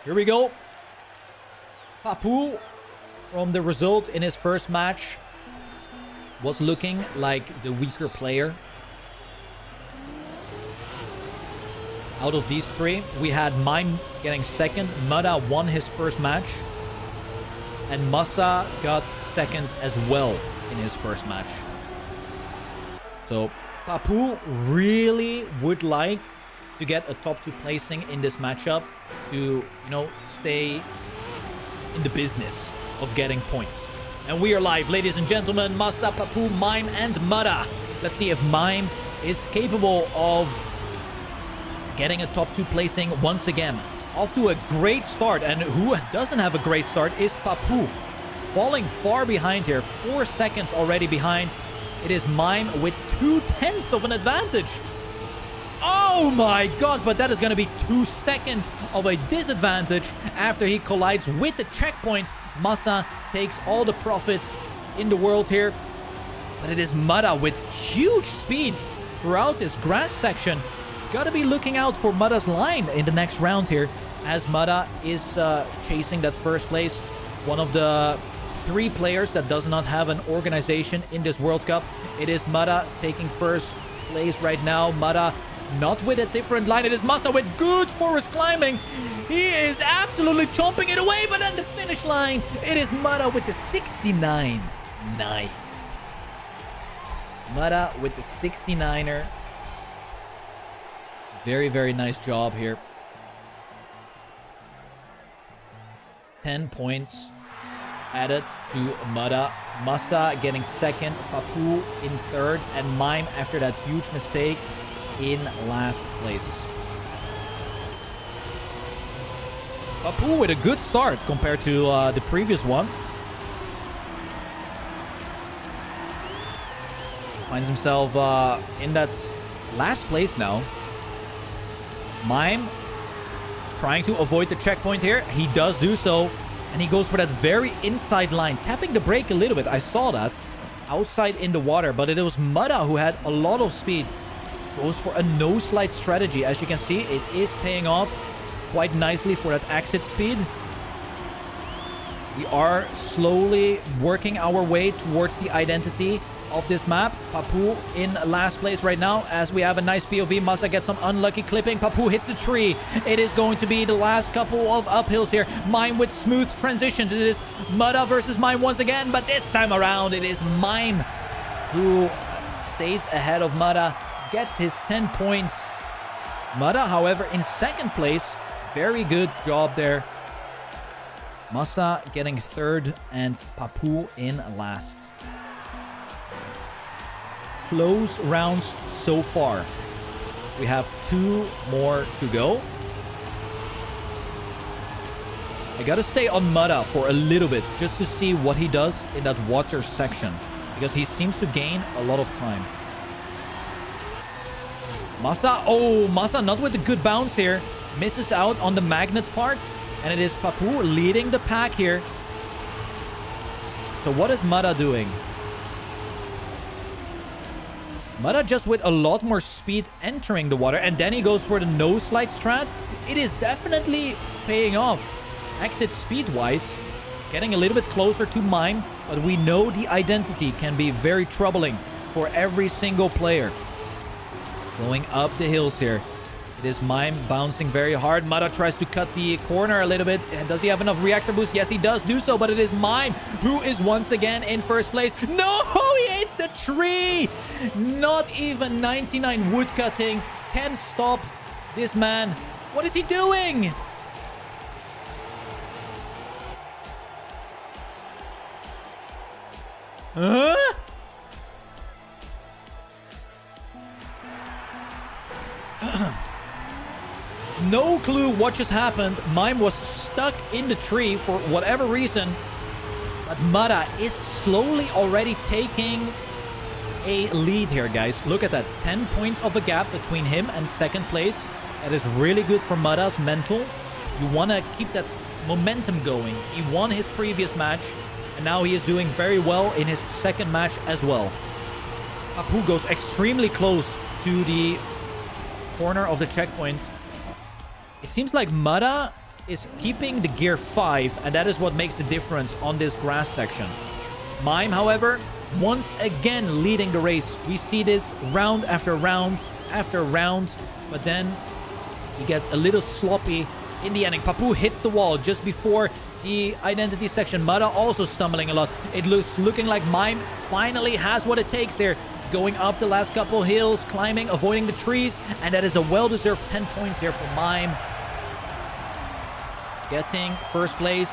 Here we go. Papu, from the result in his first match, was looking like the weaker player. Out of these three, we had Mime getting second. Mada won his first match. And Masa got second as well in his first match. So Papu really would like to get a top 2 placing in this matchup to, you know, stay in the business of getting points. And we are live, ladies and gentlemen. Masa, Papu, Mime, and Mada. Let's see if Mime is capable of getting a top 2 placing once again. Off to a great start, and who doesn't have a great start is Papu. Falling far behind here, 4 seconds already behind. It is Mime with 2/10 of an advantage. Oh my god, but that is going to be 2 seconds of a disadvantage after he collides with the checkpoint. Masa takes all the profit in the world here. But it is Mada with huge speed throughout this grass section. Gotta be looking out for Mada's line in the next round here, as Mada is chasing that first place. One of the 3 players that does not have an organization in this World Cup. It is Mada taking first place right now. Mada not with a different line. It is Masa with good forest climbing. He is absolutely chomping it away, but on the finish line, it is Mada with the 69. Nice. Mada with the 69er. Very, very nice job here. 10 points added to Mada. Masa getting second, Papu in third, and Mime, after that huge mistake, in last place. Papu with a good start compared to the previous one. Finds himself in that last place now. Mime trying to avoid the checkpoint here. He does do so. And he goes for that very inside line. Tapping the brake a little bit. I saw that. Outside in the water. But it was Mada who had a lot of speed. Goes for a no-slide strategy. As you can see, it is paying off quite nicely for that exit speed. We are slowly working our way towards the identity of this map. Papu in last place right now, as we have a nice POV. Masa gets some unlucky clipping. Papu hits the tree. It is going to be the last couple of uphills here. Mime with smooth transitions. It is Mada versus Mime once again, but this time around it is Mime who stays ahead of Mada, gets his 10 points. Mada, however, in second place. Very good job there. Masa getting third and Papu in last. Close rounds so far. We have 2 more to go. I gotta stay on Mada for a little bit just to see what he does in that water section, because he seems to gain a lot of time. Masa, oh, Masa not with a good bounce here. Misses out on the magnet part, and it is Papu leading the pack here. So what is Mada doing? Mada just with a lot more speed entering the water, and then he goes for the no-slide strat. It is definitely paying off. Exit speed-wise, getting a little bit closer to Mime, but we know the identity can be very troubling for every single player. Going up the hills here. It is Mime bouncing very hard. Mada tries to cut the corner a little bit. Does he have enough reactor boost? Yes, he does do so, but it is Mime who is once again in first place. No, he hits the tree! Not even 99 woodcutting can stop this man. What is he doing? Huh? No clue what just happened. Mime was stuck in the tree for whatever reason. But Mada is slowly already taking a lead here, guys. Look at that. 10 points of a gap between him and second place. That is really good for Mada's mental. You want to keep that momentum going. He won his previous match, and now he is doing very well in his second match as well. Papu goes extremely close to the corner of the checkpoint. It seems like Mada is keeping the gear 5, and that is what makes the difference on this grass section. Mime, however, once again leading the race. We see this round after round after round, but then he gets a little sloppy in the ending. Papu hits the wall just before the identity section. Mudda also stumbling a lot. It looks looking like Mime finally has what it takes here. Going up the last couple hills, climbing, avoiding the trees, and that is a well-deserved 10 points here for Mime. Getting first place.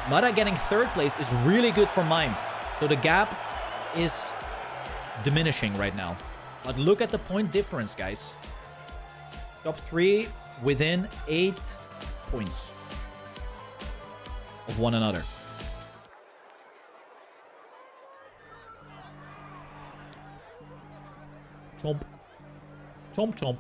Mudda getting third place is really good for Mime. So the gap is diminishing right now. But look at the point difference, guys. Top 3 within 8 points of one another. Chomp. Chomp, chomp.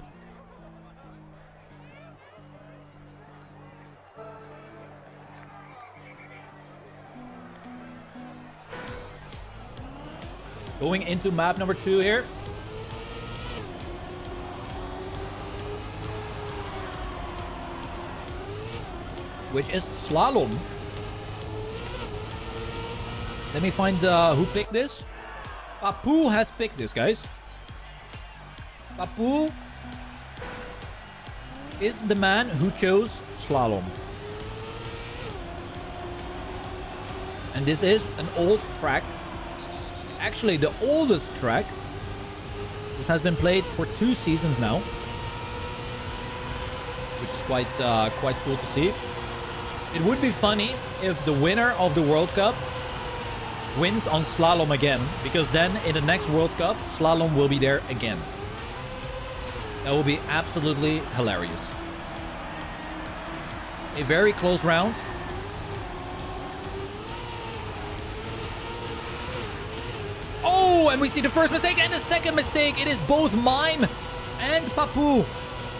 Going into map number 2 here. Which is Slalom. Let me find who picked this. Papu has picked this, guys. Papu is the man who chose Slalom. And this is an old track. Actually, the oldest track. This has been played for 2 seasons now. Which is quite cool to see. It would be funny if the winner of the World Cup wins on Slalom again. Because then in the next World Cup, Slalom will be there again. That will be absolutely hilarious. A very close round. Oh, and we see the first mistake and the second mistake. It is both Mime and Papu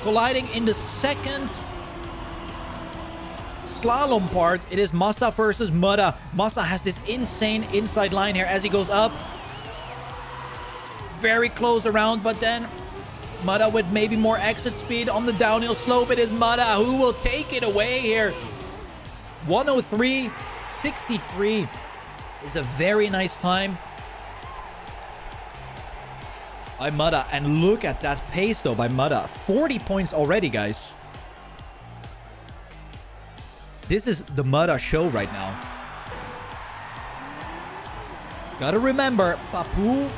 colliding in the second Slalom part. It is Massa versus Mudda. Massa has this insane inside line here as he goes up. Very close around, but then Mudda with maybe more exit speed on the downhill slope. It is Mudda who will take it away here. 103.63 is a very nice time by Mudda. And look at that pace though by Mudda. 40 points already, guys. This is the Mudda show right now. Gotta remember, Papu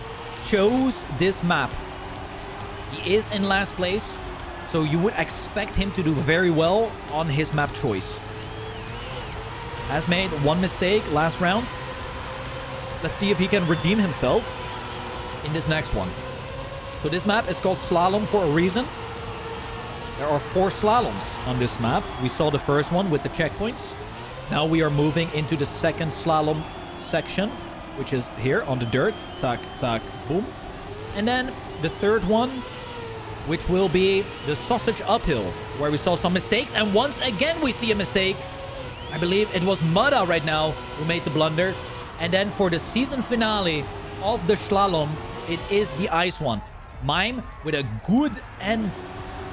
chose this map. He is in last place, so you would expect him to do very well on his map choice. Has made one mistake last round. Let's see if he can redeem himself in this next one. So this map is called Slalom for a reason. There are 4 slaloms on this map. We saw the first one with the checkpoints. Now we are moving into the second slalom section, which is here on the dirt. Zack, zack, boom. And then the third one, which will be the sausage uphill, where we saw some mistakes. And once again, we see a mistake. I believe it was Mudda right now who made the blunder. And then for the season finale of the slalom, it is the ice one. Mime with a good end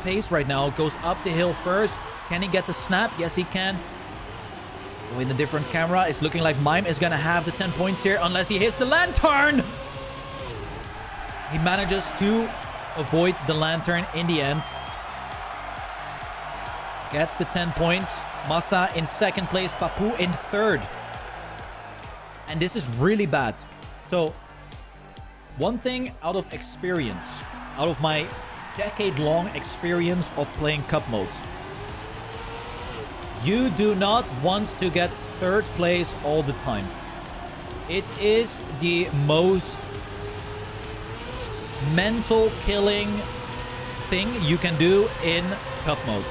pace right now. Goes up the hill first. Can he get the snap? Yes, he can. Oh, in a different camera, it's looking like Mime is going to have the 10 points here unless he hits the lantern. He manages to avoid the lantern in the end. Gets the 10 points. Massa in second place. Papu in third. And this is really bad. So, one thing out of experience, out of my decade-long experience of playing Cup mode, you do not want to get third place all the time. It is the most mental killing thing you can do in Cup mode.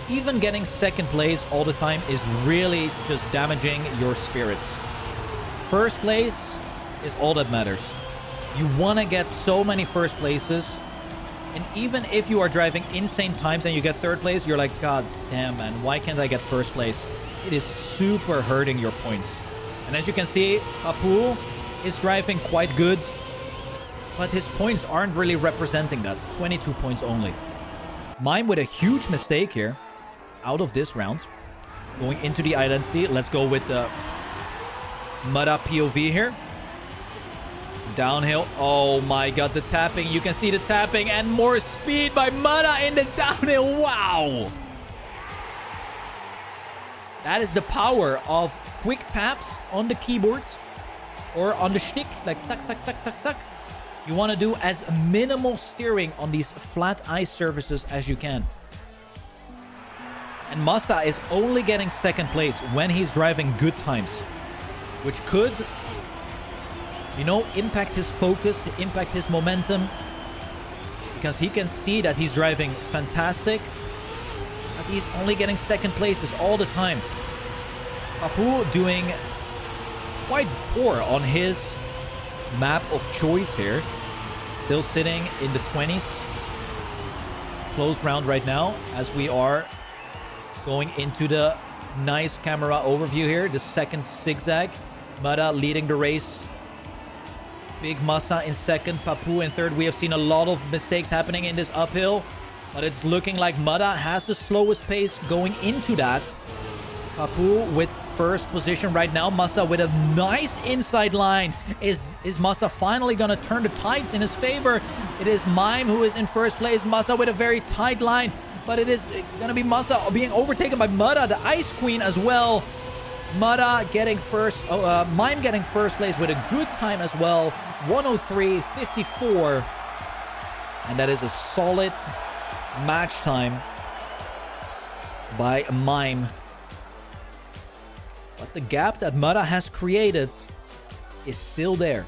Even getting second place all the time is really just damaging your spirits. First place is all that matters. You want to get so many first places. And even if you are driving insane times and you get third place, you're like, God damn, man, why can't I get first place? It is super hurting your points. And as you can see, Papu is driving quite good, but his points aren't really representing that. 22 points only. Mime with a huge mistake here. out of this round. Going into the identity. Let's go with the Mudda POV here. Downhill. Oh my god, the tapping. You can see the tapping and more speed by Mudda in the downhill. Wow. That is the power of quick taps on the keyboard or on the stick. Like tuck, tuck, tuck, tuck, tuck. You want to do as minimal steering on these flat ice surfaces as you can. And Massa is only getting second place when he's driving good times, which could, you know, impact his focus, impact his momentum, because he can see that he's driving fantastic, but he's only getting second places all the time. Papu doing quite poor on his map of choice here. Still sitting in the 20s. Close round right now as we are going into the nice camera overview here. The second zigzag. Mudda leading the race. Big Massa in second. Papu in third. We have seen a lot of mistakes happening in this uphill, but it's looking like Mudda has the slowest pace going into that. Papu with first position right now. Massa with a nice inside line. Is Massa finally going to turn the tides in his favor? It is Mime who is in first place. Massa with a very tight line. But it is going to be Massa being overtaken by Mudda, the Ice Queen as well. Mudda getting first. Mime getting first place with a good time as well. 103.54. And that is a solid match time by Mime. But the gap that Mudda has created is still there.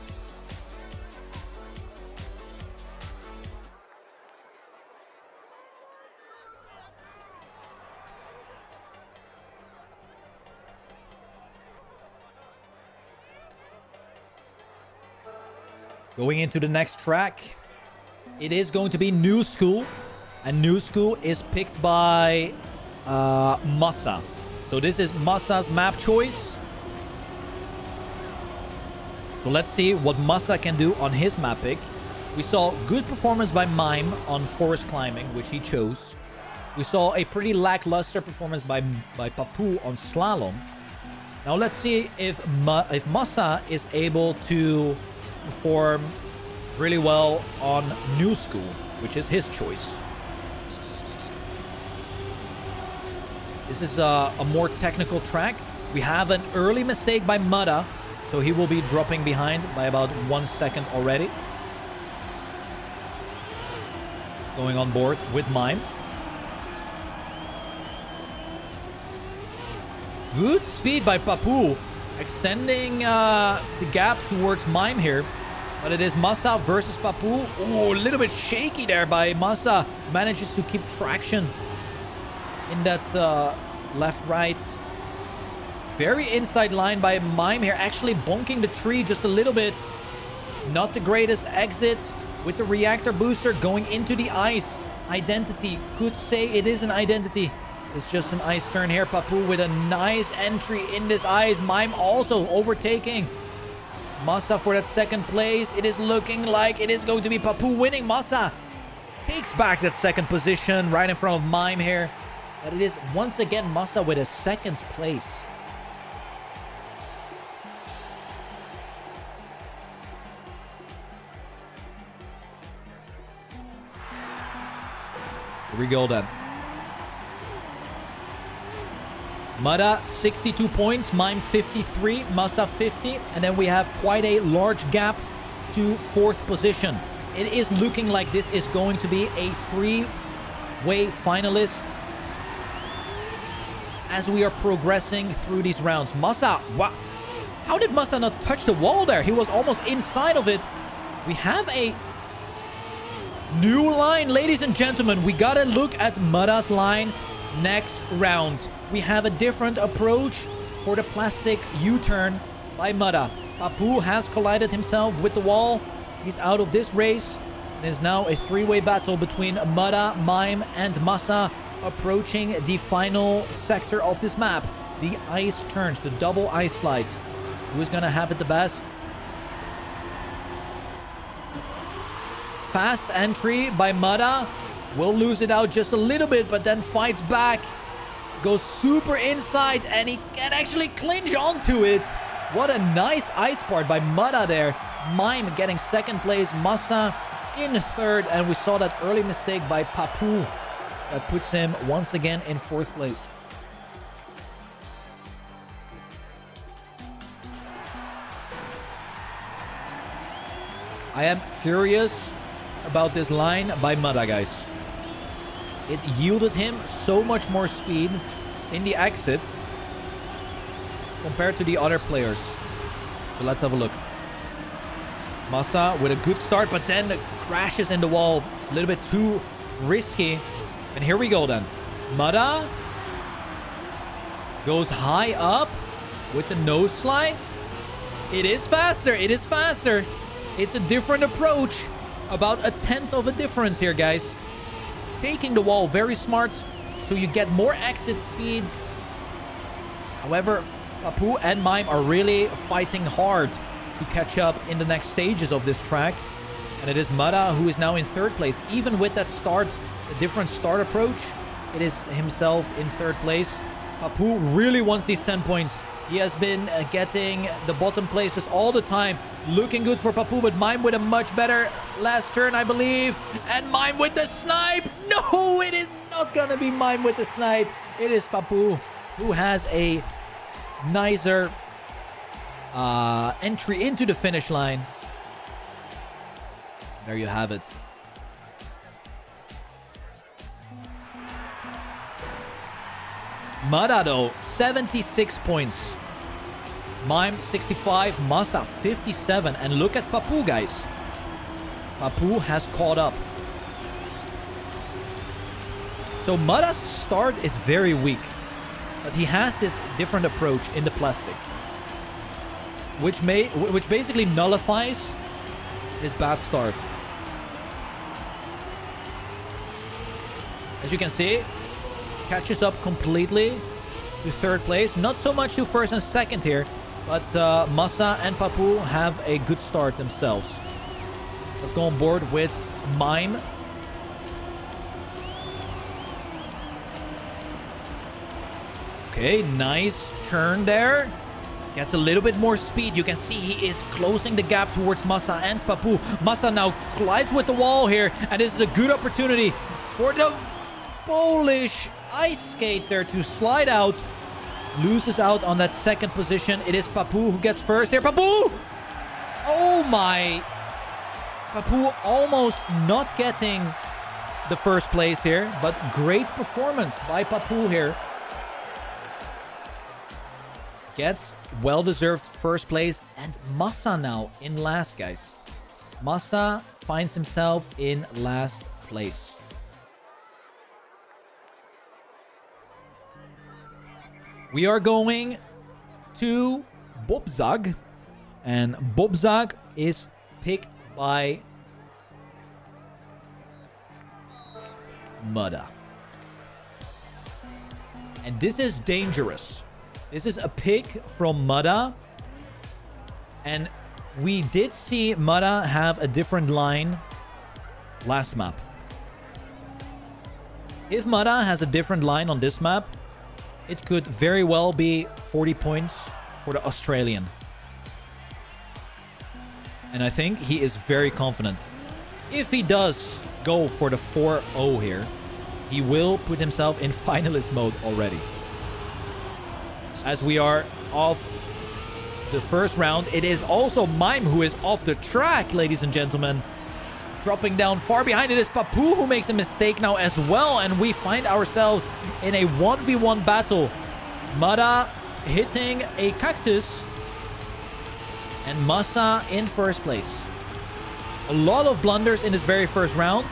Going into the next track, it is going to be New School. And New School is picked by Massa. So this is Massa's map choice. So let's see what Massa can do on his map pick. We saw good performance by Mime on forest climbing, which he chose. We saw a pretty lackluster performance by Papu on slalom. Now let's see if Massa is able to perform really well on New School, which is his choice. This is a more technical track. We have an early mistake by Mudda, so he will be dropping behind by about 1 second already. Going on board with Mime. Good speed by Papu, extending the gap towards Mime here. But it is Massa versus Papu. Oh, a little bit shaky there by Massa. Manages to keep traction in that left-right. Very inside line by Mime here. Actually bonking the tree just a little bit. Not the greatest exit with the reactor booster going into the ice. Identity. Could say it is an identity. It's just an ice turn here. Papu with a nice entry in this ice. Mime also overtaking Massa for that second place. It is looking like it is going to be Papu winning. Massa takes back that second position right in front of Mime here. But it is once again Massa with a second place. Here we go then. Mudda 62 points, Mime 53, Massa 50, and then we have quite a large gap to fourth position. It is looking like this is going to be a three-way finalist as we are progressing through these rounds. Massa, wow. How did Massa not touch the wall there? He was almost inside of it. We have a new line, ladies and gentlemen. We gotta look at Mudda's line next round. We have a different approach for the plastic U-turn by Mudda. Papu has collided himself with the wall. He's out of this race. It is now a three-way battle between Mudda, Mime, and Massa, approaching the final sector of this map. The ice turns, the double ice slide. Who's gonna have it the best? Fast entry by Mudda. Will lose it out just a little bit, but then fights back. goes super inside, and he can actually clinch onto it. What a nice ice part by Mada there. Mime getting second place, Massa in third, and we saw that early mistake by Papu that puts him once again in fourth place. I am curious about this line by Mada, guys. It yielded him so much more speed in the exit compared to the other players. So let's have a look. Massa with a good start, but then crashes in the wall. A little bit too risky. And here we go then. Mada goes high up with the nose slide. It is faster. It is faster. It's a different approach. About a tenth of a difference here, guys. Taking the wall, very smart. So you get more exit speed. However, Papu and Mime are really fighting hard to catch up in the next stages of this track. And it is Mada who is now in third place. Even with that start, a different start approach, it is himself in third place. Papu really wants these 10 points. He has been getting the bottom places all the time. Looking good for Papu, but Mime with a much better last turn, I believe. And Mime with the snipe. No, it is not going to be Mime with the snipe. It is Papu who has a nicer entry into the finish line. There you have it. Mada though, 76 points. Mime 65, Massa 57. And look at Papu, guys. Papu has caught up. So Mada's start is very weak. But he has this different approach in the plastic. Which basically nullifies his bad start. As you can see, catches up completely to third place. Not so much to first and second here, but Massa and Papu have a good start themselves. Let's go on board with Mime. Okay, nice turn there. Gets a little bit more speed. You can see he is closing the gap towards Massa and Papu. Massa now collides with the wall here, and this is a good opportunity for the Polish ice skater to slide out. Loses out on that second position. It is Papu who gets first here. Papu! Oh my! Papu almost not getting the first place here, but great performance by Papu here. Gets well-deserved first place, and Massa now in last, guys. Massa finds himself in last place. We are going to Bobzag, and Bobzag is picked by Mada. And this is dangerous. This is a pick from Mada. And we did see Mada have a different line last map. If Mada has a different line on this map, it could very well be 40 points for the Australian. And I think he is very confident. If he does go for the 4-0 here, he will put himself in finalist mode already. As we are off the first round, it is also Mime who is off the track, ladies and gentlemen. Dropping down far behind, it is Papu who makes a mistake now as well. And we find ourselves in a 1v1 battle. Mada hitting a cactus. And Massa in first place. A lot of blunders in this very first round.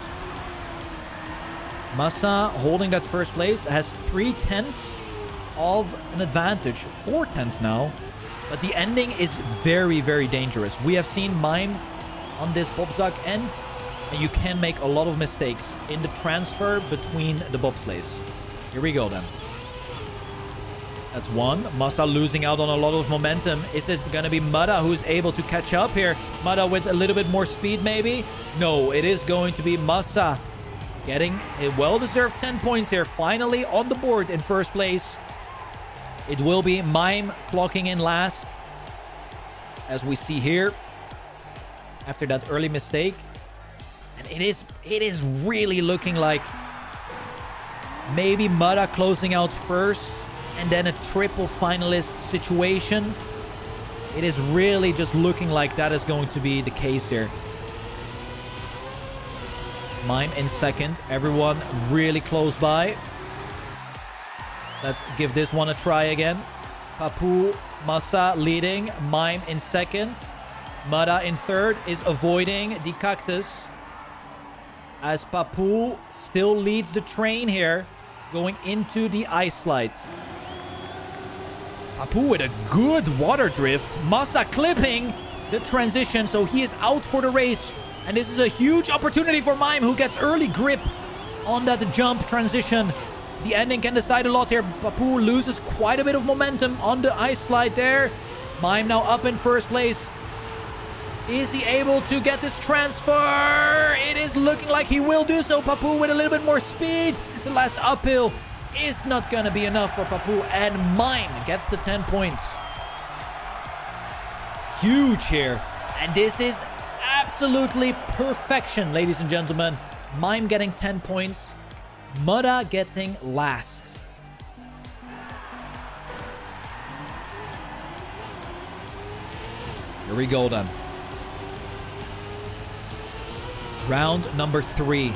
Massa holding that first place has 3/10 of an advantage. 4/10 now. But the ending is very, very dangerous. We have seen Mime on this Bobzag end. And you can make a lot of mistakes in the transfer between the bobsleighs. Here we go then. That's one. Massa losing out on a lot of momentum. Is it going to be Mada who's able to catch up here? Mada with a little bit more speed maybe? No, it is going to be Massa getting a well-deserved 10 points here. Finally on the board in first place. It will be Mime clocking in last, as we see here, after that early mistake. And it is really looking like maybe Mudda closing out first and then a triple finalist situation. It is really just looking like that is going to be the case here. Mime in second. Everyone really close by. Let's give this one a try again. Papu, Massa leading. Mime in second. Mudda in third is avoiding the cactus, as Papu still leads the train here, going into the ice slide. Papu with a good water drift. Massa clipping the transition, so he is out for the race. And this is a huge opportunity for Mime, who gets early grip on that jump transition. The ending can decide a lot here. Papu loses quite a bit of momentum on the ice slide there. Mime now up in first place. Is he able to get this transfer? It is looking like he will do so. Papu with a little bit more speed. The last uphill is not going to be enough for Papu. And Mime gets the 10 points. Huge here. And this is absolutely perfection, ladies and gentlemen. Mime getting 10 points. Mudda getting last. Here we go then. Round number 3.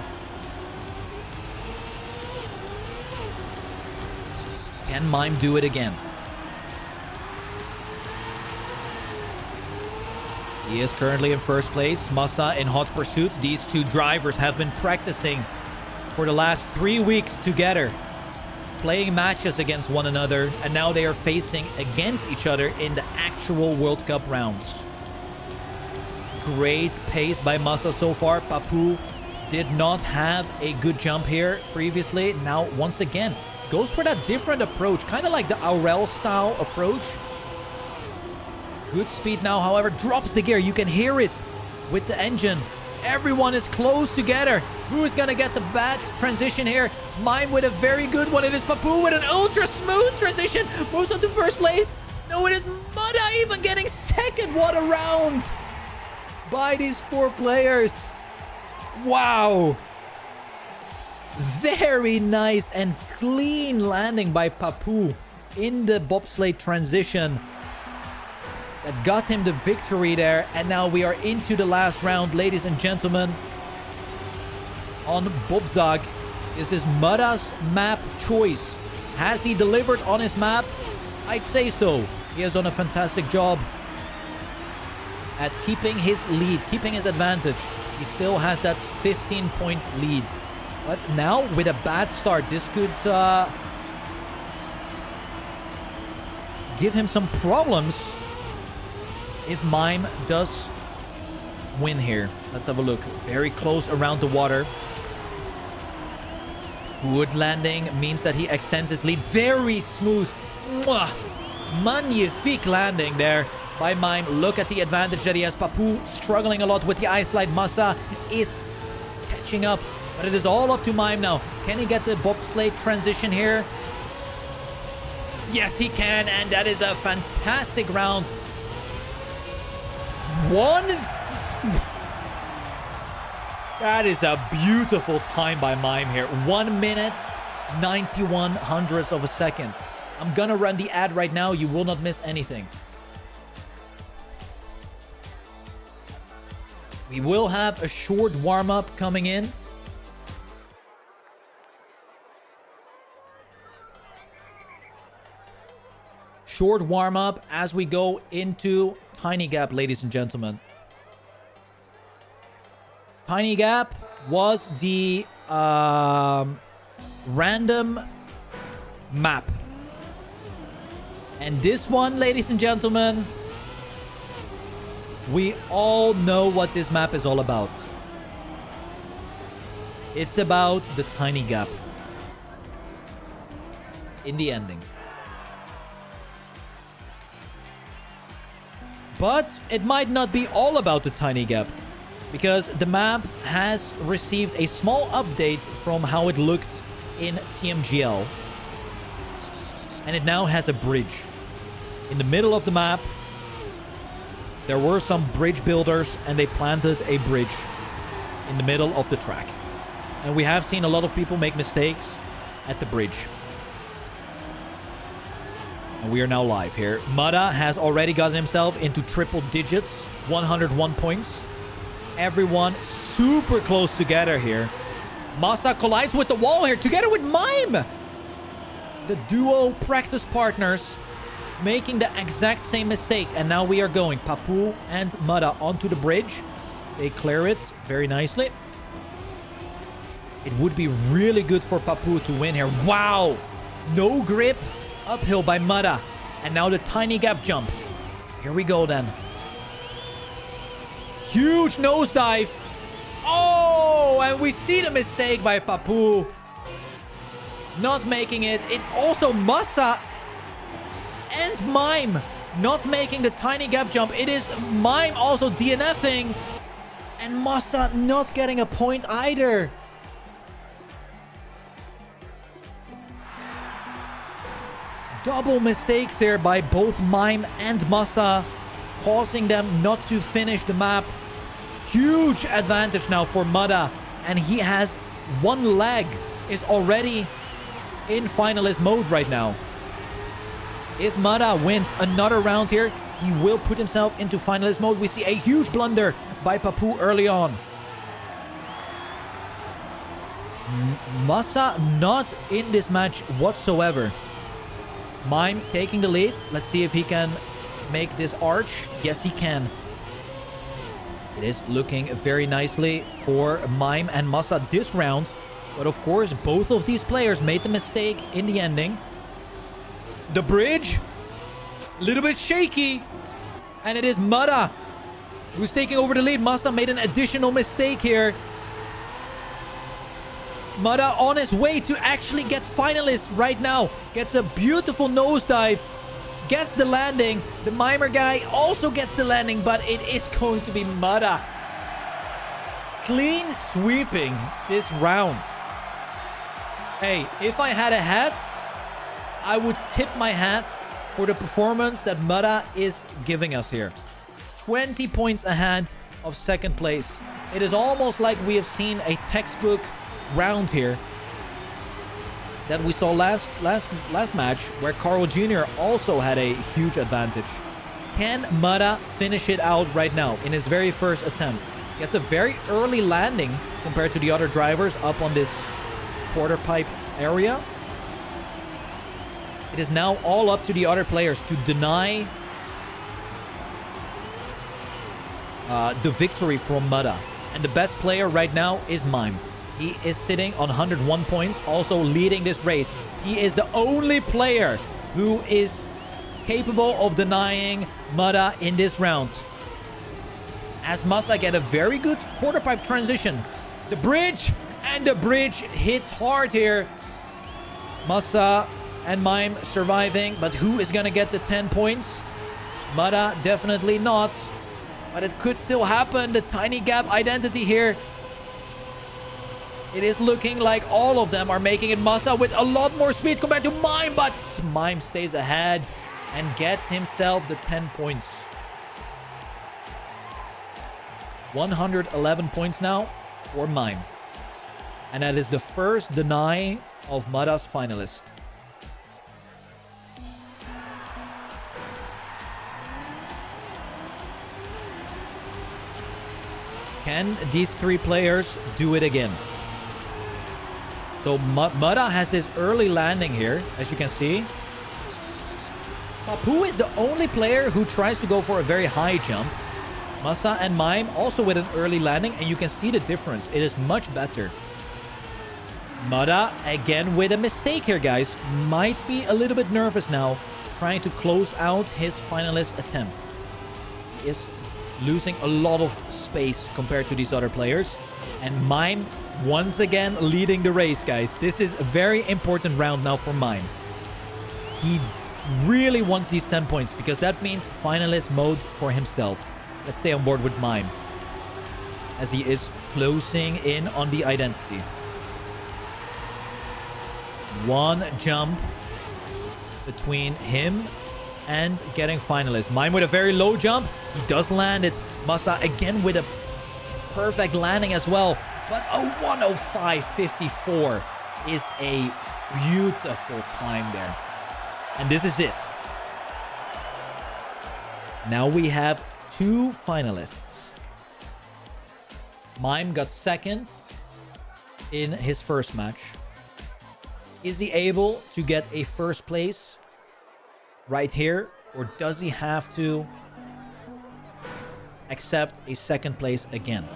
Can Mime do it again? He is currently in first place. Massa in hot pursuit. These two drivers have been practicing for the last 3 weeks together, playing matches against one another, and now they are facing against each other in the actual World Cup rounds. Great pace by Massa so far. Papu did not have a good jump here previously. Now, once again, goes for that different approach, kind of like the Aurel style approach. Good speed now, however, drops the gear. You can hear it with the engine. Everyone is close together. Who is going to get the bad transition here? Mime with a very good one. It is Papu with an ultra smooth transition. Moves on to first place. No, it is Mudda even getting second. What a round by these 4 players. Wow. Very nice and clean landing by Papu in the bobsleigh transition. That got him the victory there. And now we are into the last round, ladies and gentlemen. On Bobzag, this is Mudda's map choice. Has he delivered on his map? I'd say so. He has done a fantastic job at keeping his lead, keeping his advantage. He still has that 15-point lead. But now, with a bad start, this could give him some problems if Mime does win here. Let's have a look. Very close around the water. Good landing means that he extends his lead. Very smooth. Mwah! Magnifique landing there by Mime. Look at the advantage that he has. Papu struggling a lot with the ice slide. Massa is catching up. But it is all up to Mime now. Can he get the bobsleigh transition here? Yes, he can. And that is a fantastic round. That is a beautiful time by Mime here. 1 minute, 91 hundredths of a second. I'm gonna run the ad right now. You will not miss anything. We will have a short warm-up coming in. Short warm-up as we go into Tiny Gap, ladies and gentlemen. Tiny Gap was the random map. And this one, ladies and gentlemen, we all know what this map is all about. It's about the Tiny Gap in the ending. But it might not be all about the Tiny Gap. because the map has received a small update from how it looked in tmgl. And it now has a bridge. In the middle of the map, there were some bridge builders and they planted a bridge in the middle of the track. And we have seen a lot of people make mistakes at the bridge. And we are now live here. Mada has already gotten himself into triple digits, 101 points. Everyone super close together here. Masa collides with the wall here together with Mime. The duo practice partners making the exact same mistake. And now we are going Papu and Mada onto the bridge. They clear it very nicely. It would be really good for Papu to win here. Wow! No grip. Uphill by Mada. And now the tiny gap jump. Here we go then. Huge nosedive. Oh! And we see the mistake by Papu. Not making it. It's also Masa and Mime not making the tiny gap jump. It is Mime also DNFing. And Masa not getting a point either. Double mistakes here by both Mime and Masa, causing them not to finish the map. Huge advantage now for Mada. And he has one leg, is already in finalist mode right now. If Mada wins another round here, he will put himself into finalist mode. We see a huge blunder by Papu early on. Masa not in this match whatsoever. Mime taking the lead. Let's see if he can make this arch. Yes, he can. It is looking very nicely for Mime and Masa this round. But of course, both of these players made the mistake in the ending. The bridge, a little bit shaky. And it is Mada who's taking over the lead. Masa made an additional mistake here. Mada on his way to actually get finalist right now. Gets a beautiful nosedive. Gets the landing. The Mimer guy also gets the landing, but it is going to be Mada. Clean sweeping this round. Hey, if I had a hat, I would tip my hat for the performance that Mada is giving us here. 20 points ahead of second place. It is almost like we have seen a textbook round here that we saw last match, where Carl Jr. also had a huge advantage. Can Mada finish it out right now in his very first attempt? Gets a very early landing compared to the other drivers up on this quarter pipe area. It is now all up to the other players to deny the victory from Mada. And the best player right now is Mime. He is sitting on 101 points, also leading this race. He is the only player who is capable of denying Mada in this round. As Masa get a very good quarter pipe transition. The bridge, and the bridge hits hard here. Masa and Mime surviving, but who is going to get the 10 points? Mada definitely not, but it could still happen. The tiny gap identity here. It is looking like all of them are making it. Masa with a lot more speed compared to Mime, but Mime stays ahead and gets himself the 10 points. 111 points now for Mime. And that is the first deny of Mada's finalist. Can these three players do it again? So Mada has this early landing here, as you can see. Papu is the only player who tries to go for a very high jump. Masa and Mime also with an early landing, and you can see the difference. It is much better. Mada again with a mistake here, guys. Might be a little bit nervous now, trying to close out his finalist attempt. He is losing a lot of space compared to these other players. And Mime once again leading the race, guys. This is a very important round now for Mime. He really wants these 10 points because that means finalist mode for himself. Let's stay on board with Mime. as he is closing in on the identity. One jump between him and getting finalist. Mime with a very low jump. He does land it. Masa again with a perfect landing as well. But a 105.54 is a beautiful time there. And this is it. Now we have 2 finalists. Mime got second in his first match. Is he able to get a first place right here? Or does he have to accept a second place again?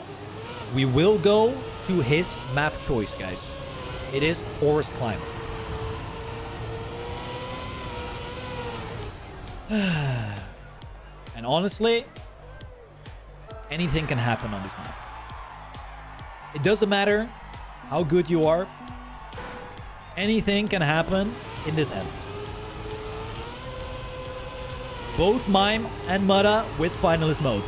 We will go to his map choice, guys. It is Forest Climb. And honestly, anything can happen on this map. It doesn't matter how good you are. Anything can happen in this end. Both Mime and Mudda with finalist mode.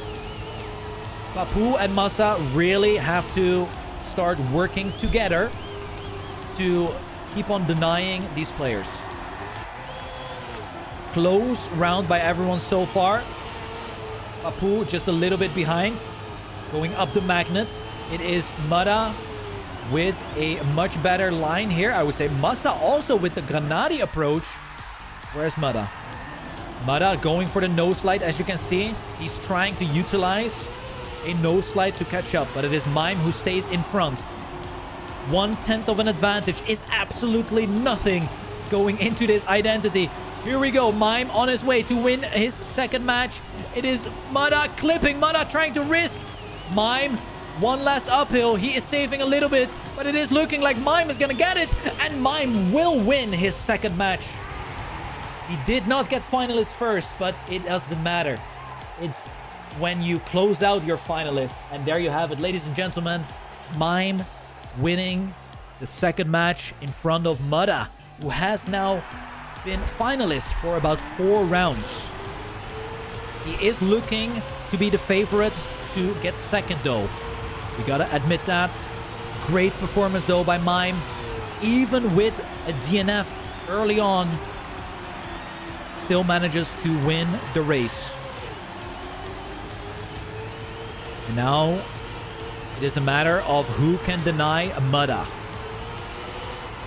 Papu and Masa really have to start working together to keep on denying these players. Close round by everyone so far. Papu just a little bit behind. Going up the magnet. It is Mudda with a much better line here. I would say Masa also with the Granadi approach. Where's Mudda? Mudda going for the nose slide. As you can see, he's trying to utilize a nose slide to catch up. But it is Mime who stays in front. 1/10 of an advantage is absolutely nothing going into this identity. Here we go. Mime on his way to win his second match. It is Mudda clipping. Mudda trying to risk. Mime, one last uphill. He is saving a little bit, but it is looking like Mime is going to get it. And Mime will win his second match. He did not get finalist first, but it doesn't matter. It's when you close out your finalists. And there you have it, ladies and gentlemen. Mime winning the second match in front of Mudda, who has now been finalist for about 4 rounds. He is looking to be the favorite to get second though. We gotta admit that. Great performance though by Mime. Even with a DNF early on, still manages to win the race. And now it is a matter of who can deny Mudda.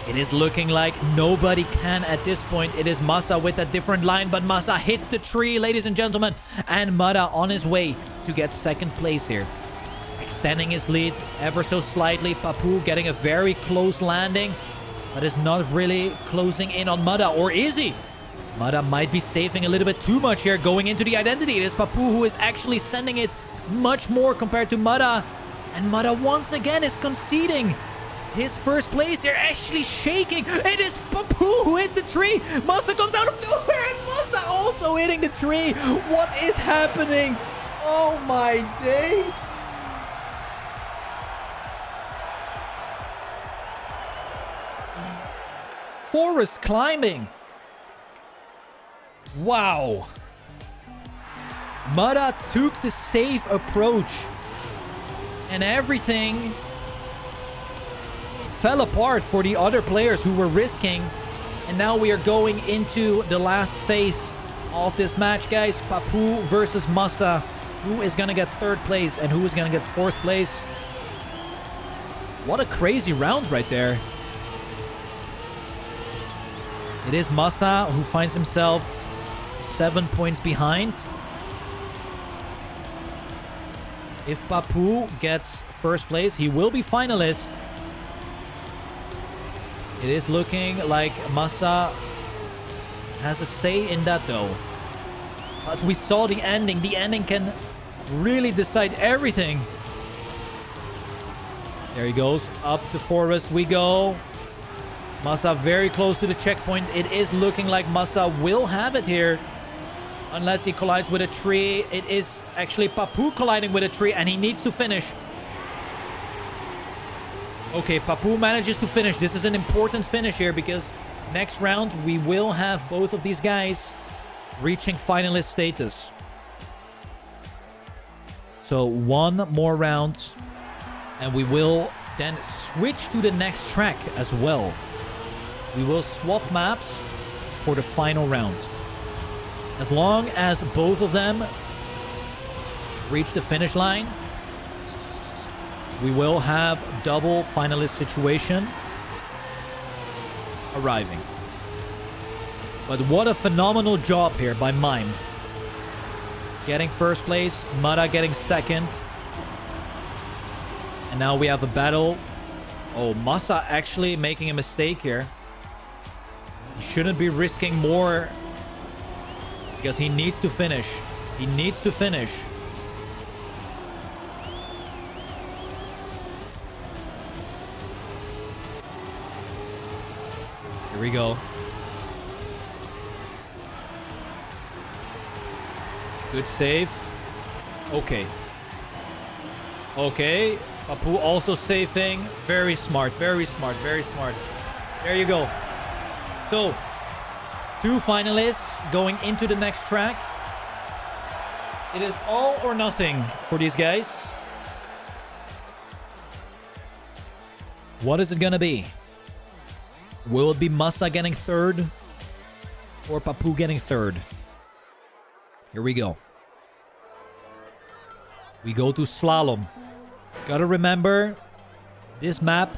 It is looking like nobody can at this point. It is Masa with a different line, but Masa hits the tree, ladies and gentlemen. And Mudda on his way to get second place here. Extending his lead ever so slightly. Papu getting a very close landing, but is not really closing in on Mudda. Or is he? Mudda might be saving a little bit too much here going into the identity. It is Papu who is actually sending it much more compared to Mudda. And Mudda once again is conceding his first place here, actually shaking. It is Papu who hits the tree. Masa comes out of nowhere and Masa also hitting the tree. What is happening? Oh my days. Forest climbing. Wow. Mudda took the safe approach and everything fell apart for the other players who were risking. And now we are going into the last phase of this match, guys. Papu versus Masa. Who is going to get third place and who is going to get fourth place? What a crazy round right there. It is Masa who finds himself 7 points behind. If Papu gets first place, he will be finalist. It is looking like Masa has a say in that though. But we saw the ending. The ending can really decide everything. There he goes. Up the forest we go. Masa very close to the checkpoint. It is looking like Masa will have it here. Unless he collides with a tree. It is actually Papu colliding with a tree and he needs to finish. Okay, Papu manages to finish. This is an important finish here because next round we will have both of these guys reaching finalist status. So one more round And we will then switch to the next track as well. We will swap maps for the final round. As long as both of them reach the finish line, we will have double finalist situation arriving. But what a phenomenal job here by Mime. Getting first place, Mada getting second. And now we have a battle. Oh, Masa actually making a mistake here. He shouldn't be risking more because he needs to finish. He needs to finish. Here we go. Good save. Okay. Okay. Papu also saving. Very smart. Very smart. Very smart. There you go. So, 2 finalists going into the next track. It is all or nothing for these guys. What is it gonna be? Will it be Masa getting third or Papu getting third? Here we go. We go to Slalom. Gotta remember, this map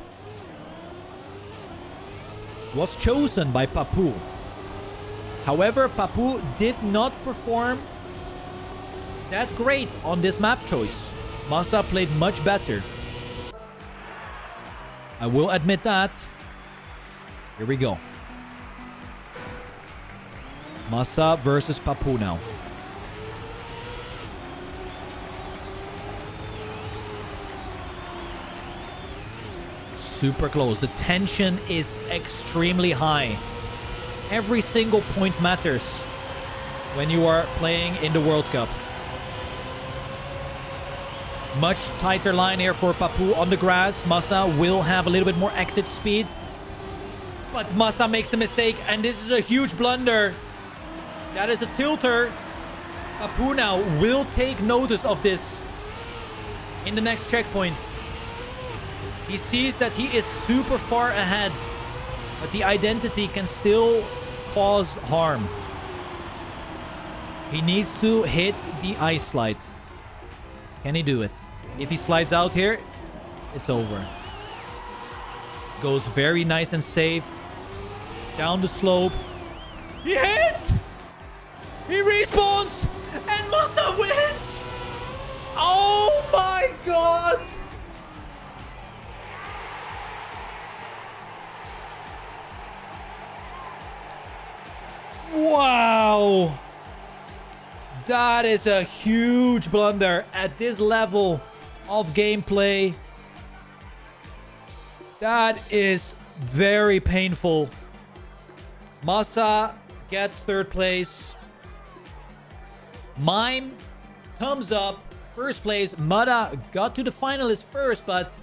was chosen by Papu. However, Papu did not perform that great on this map choice. Masa played much better. I will admit that. Here we go. Masa versus Papu now. Super close. The tension is extremely high. Every single point matters when you are playing in the World Cup. Much tighter line here for Papu on the grass. Masa will have a little bit more exit speed. But Masa makes a mistake, and this is a huge blunder. That is a tilter. Papu now will take notice of this in the next checkpoint. He sees that he is super far ahead, but the identity can still cause harm. He needs to hit the ice slide. Can he do it? If he slides out here, it's over. Goes very nice and safe. Down the slope. He hits! He respawns! And Masa wins! Oh my god! Wow! That is a huge blunder at this level of gameplay. That is very painful. Masa gets third place. Mime comes up first place. Mada got to the finalists first, but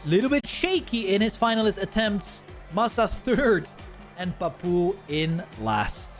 a little bit shaky in his finalist attempts. Masa third and Papu in last.